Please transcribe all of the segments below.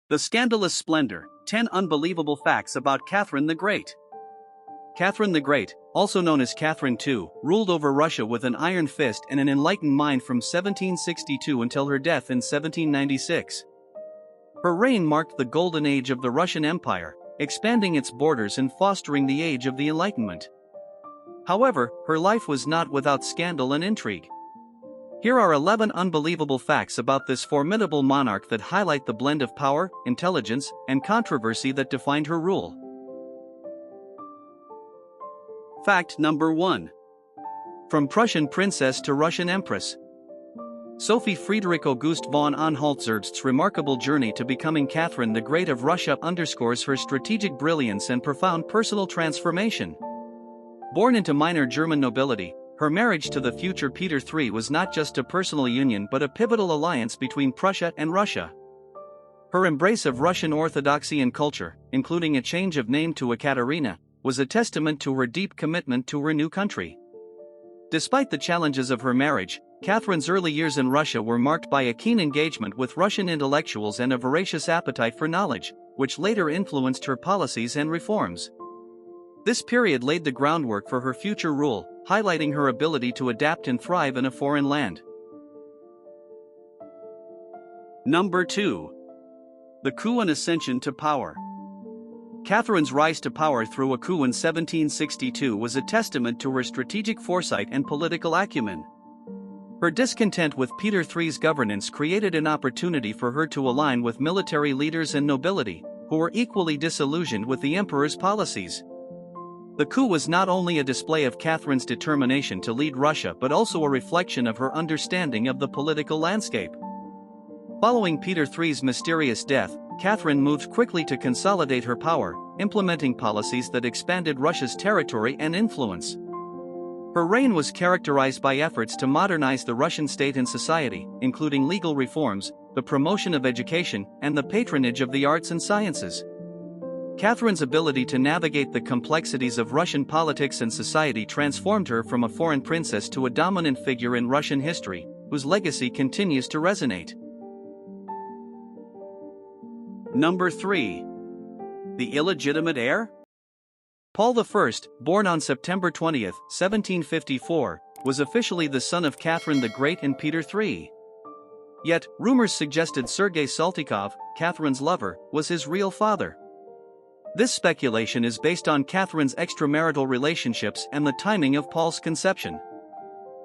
The Scandalous Splendor, 10 Unbelievable Facts about Catherine the Great. Catherine the Great, also known as Catherine II, ruled over Russia with an iron fist and an enlightened mind from 1762 until her death in 1796. Her reign marked the golden age of the Russian Empire, expanding its borders and fostering the age of the Enlightenment. However, her life was not without scandal and intrigue. Here are 11 unbelievable facts about this formidable monarch that highlight the blend of power, intelligence, and controversy that defined her rule. Fact number 1. From Prussian princess to Russian empress. Sophie Friedrich August von Anhalt-Zerbst's remarkable journey to becoming Catherine the Great of Russia underscores her strategic brilliance and profound personal transformation. Born into minor German nobility, her marriage to the future Peter III was not just a personal union but a pivotal alliance between Prussia and Russia. Her embrace of Russian orthodoxy and culture, including a change of name to Ekaterina, was a testament to her deep commitment to her new country. Despite the challenges of her marriage, Catherine's early years in Russia were marked by a keen engagement with Russian intellectuals and a voracious appetite for knowledge, which later influenced her policies and reforms. This period laid the groundwork for her future rule, highlighting her ability to adapt and thrive in a foreign land. Number 2. The coup and ascension to power. Catherine's rise to power through a coup in 1762 was a testament to her strategic foresight and political acumen. Her discontent with Peter III's governance created an opportunity for her to align with military leaders and nobility, who were equally disillusioned with the emperor's policies. The coup was not only a display of Catherine's determination to lead Russia but also a reflection of her understanding of the political landscape. Following Peter III's mysterious death, Catherine moved quickly to consolidate her power, implementing policies that expanded Russia's territory and influence. Her reign was characterized by efforts to modernize the Russian state and society, including legal reforms, the promotion of education, and the patronage of the arts and sciences. Catherine's ability to navigate the complexities of Russian politics and society transformed her from a foreign princess to a dominant figure in Russian history, whose legacy continues to resonate. Number 3. The Illegitimate Heir? Paul I, born on September 20, 1754, was officially the son of Catherine the Great and Peter III. Yet, rumors suggested Sergei Saltykov, Catherine's lover, was his real father. This speculation is based on Catherine's extramarital relationships and the timing of Paul's conception.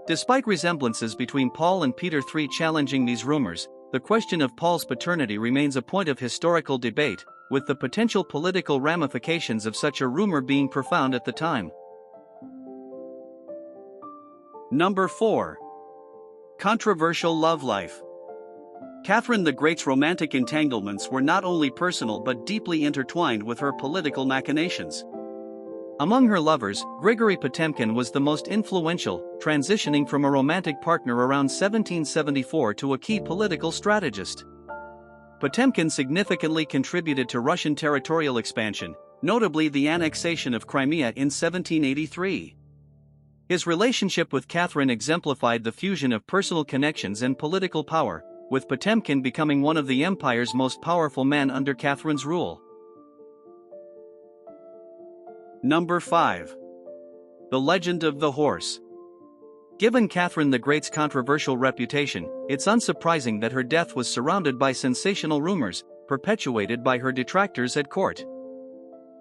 Despite resemblances between Paul and Peter III challenging these rumors, the question of Paul's paternity remains a point of historical debate, with the potential political ramifications of such a rumor being profound at the time. Number 4. Controversial love life. Catherine the Great's romantic entanglements were not only personal but deeply intertwined with her political machinations. Among her lovers, Grigory Potemkin was the most influential, transitioning from a romantic partner around 1774 to a key political strategist. Potemkin significantly contributed to Russian territorial expansion, notably the annexation of Crimea in 1783. His relationship with Catherine exemplified the fusion of personal connections and political power, with Potemkin becoming one of the empire's most powerful men under Catherine's rule. Number 5. The Legend of the Horse. Given Catherine the Great's controversial reputation, it's unsurprising that her death was surrounded by sensational rumors, perpetuated by her detractors at court.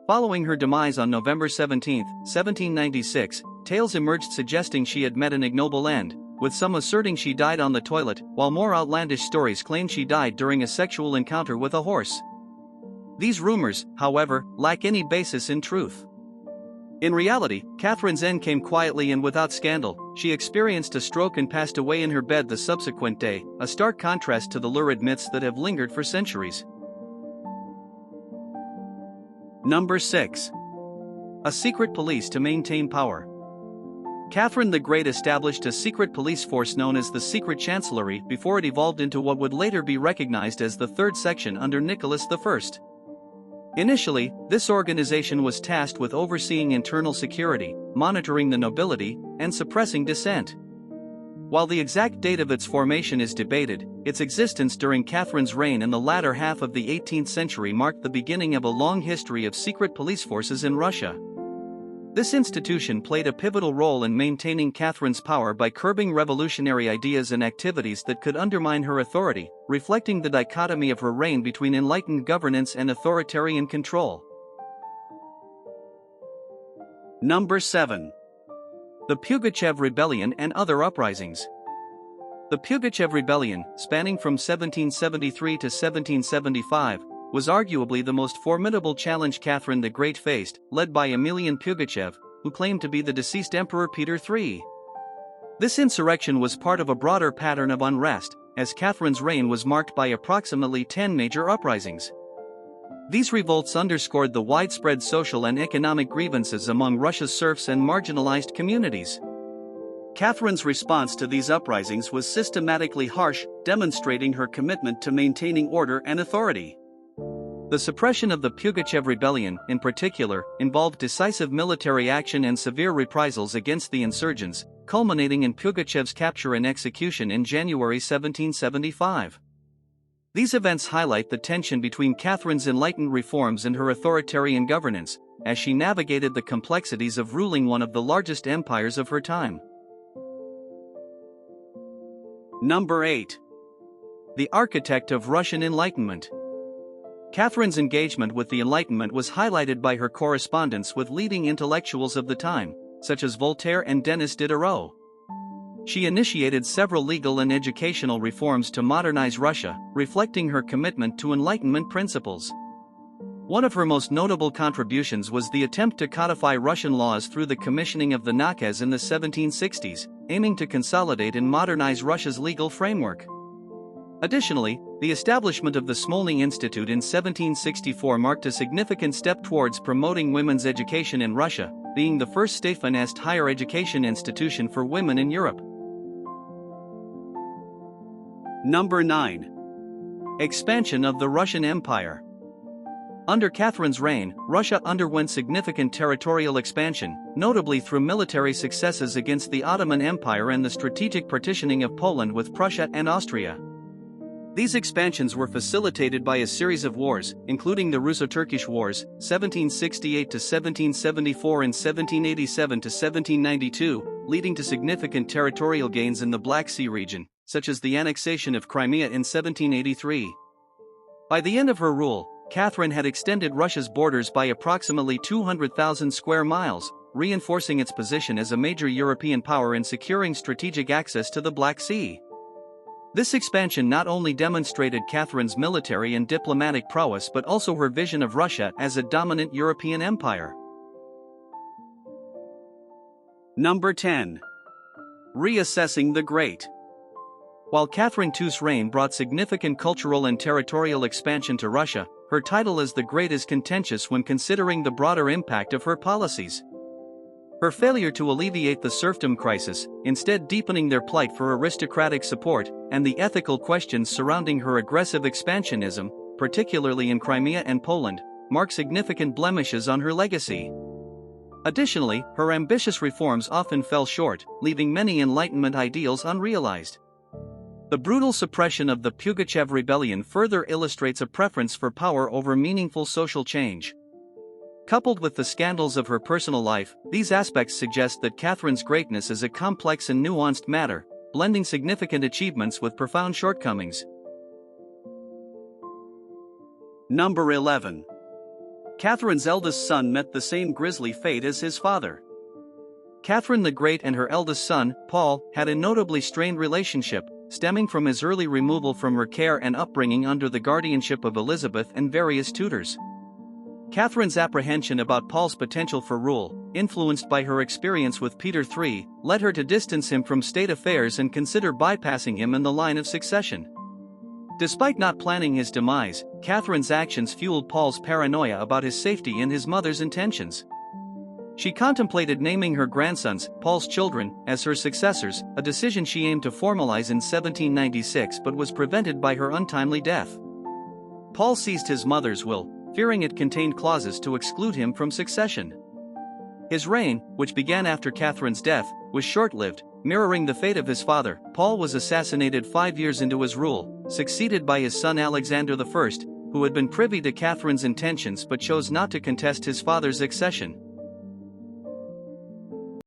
Following her demise on November 17, 1796, tales emerged suggesting she had met an ignoble end, with some asserting she died on the toilet, while more outlandish stories claimed she died during a sexual encounter with a horse. These rumors, however, lack any basis in truth. In reality, Catherine's end came quietly and without scandal. She experienced a stroke and passed away in her bed the subsequent day, a stark contrast to the lurid myths that have lingered for centuries. Number 6. A secret police to maintain power. Catherine the Great established a secret police force known as the Secret Chancellery before it evolved into what would later be recognized as the Third Section under Nicholas I. Initially, this organization was tasked with overseeing internal security, monitoring the nobility, and suppressing dissent. While the exact date of its formation is debated, its existence during Catherine's reign in the latter half of the 18th century marked the beginning of a long history of secret police forces in Russia. This institution played a pivotal role in maintaining Catherine's power by curbing revolutionary ideas and activities that could undermine her authority, reflecting the dichotomy of her reign between enlightened governance and authoritarian control. Number 7. The Pugachev Rebellion and other uprisings. The Pugachev Rebellion, spanning from 1773 to 1775, was arguably the most formidable challenge Catherine the Great faced, led by Emelian Pugachev, who claimed to be the deceased Emperor Peter III. This insurrection was part of a broader pattern of unrest, as Catherine's reign was marked by approximately 10 major uprisings. These revolts underscored the widespread social and economic grievances among Russia's serfs and marginalized communities. Catherine's response to these uprisings was systematically harsh, demonstrating her commitment to maintaining order and authority. The suppression of the Pugachev rebellion, in particular, involved decisive military action and severe reprisals against the insurgents, culminating in Pugachev's capture and execution in January 1775. These events highlight the tension between Catherine's enlightened reforms and her authoritarian governance, as she navigated the complexities of ruling one of the largest empires of her time. Number 8. The architect of Russian Enlightenment. Catherine's engagement with the Enlightenment was highlighted by her correspondence with leading intellectuals of the time, such as Voltaire and Denis Diderot. She initiated several legal and educational reforms to modernize Russia, reflecting her commitment to Enlightenment principles. One of her most notable contributions was the attempt to codify Russian laws through the commissioning of the Nakaz in the 1760s, aiming to consolidate and modernize Russia's legal framework. Additionally, the establishment of the Smolny Institute in 1764 marked a significant step towards promoting women's education in Russia, being the first state-financed higher education institution for women in Europe. Number 9. Expansion of the Russian Empire. Under Catherine's reign, Russia underwent significant territorial expansion, notably through military successes against the Ottoman Empire and the strategic partitioning of Poland with Prussia and Austria. These expansions were facilitated by a series of wars, including the Russo-Turkish Wars, 1768–1774 and 1787–1792, leading to significant territorial gains in the Black Sea region, such as the annexation of Crimea in 1783. By the end of her rule, Catherine had extended Russia's borders by approximately 200,000 square miles, reinforcing its position as a major European power in securing strategic access to the Black Sea. This expansion not only demonstrated Catherine's military and diplomatic prowess but also her vision of Russia as a dominant European empire. Number 10. Reassessing the Great. While Catherine II's reign brought significant cultural and territorial expansion to Russia, her title as the Great is contentious when considering the broader impact of her policies. Her failure to alleviate the serfdom crisis, instead deepening their plight for aristocratic support, and the ethical questions surrounding her aggressive expansionism, particularly in Crimea and Poland, mark significant blemishes on her legacy. Additionally, her ambitious reforms often fell short, leaving many Enlightenment ideals unrealized. The brutal suppression of the Pugachev rebellion further illustrates a preference for power over meaningful social change. Coupled with the scandals of her personal life, these aspects suggest that Catherine's greatness is a complex and nuanced matter, blending significant achievements with profound shortcomings. Number 11. Catherine's eldest son met the same grisly fate as his father. Catherine the Great and her eldest son, Paul, had a notably strained relationship, stemming from his early removal from her care and upbringing under the guardianship of Elizabeth and various tutors. Catherine's apprehension about Paul's potential for rule, influenced by her experience with Peter III, led her to distance him from state affairs and consider bypassing him in the line of succession. Despite not planning his demise, Catherine's actions fueled Paul's paranoia about his safety and his mother's intentions. She contemplated naming her grandsons, Paul's children, as her successors, a decision she aimed to formalize in 1796 but was prevented by her untimely death. Paul seized his mother's will, fearing it contained clauses to exclude him from succession. His reign, which began after Catherine's death, was short-lived, Mirroring the fate of his father, Paul was assassinated 5 years into his rule, succeeded by his son Alexander I, who had been privy to Catherine's intentions but chose not to contest his father's accession.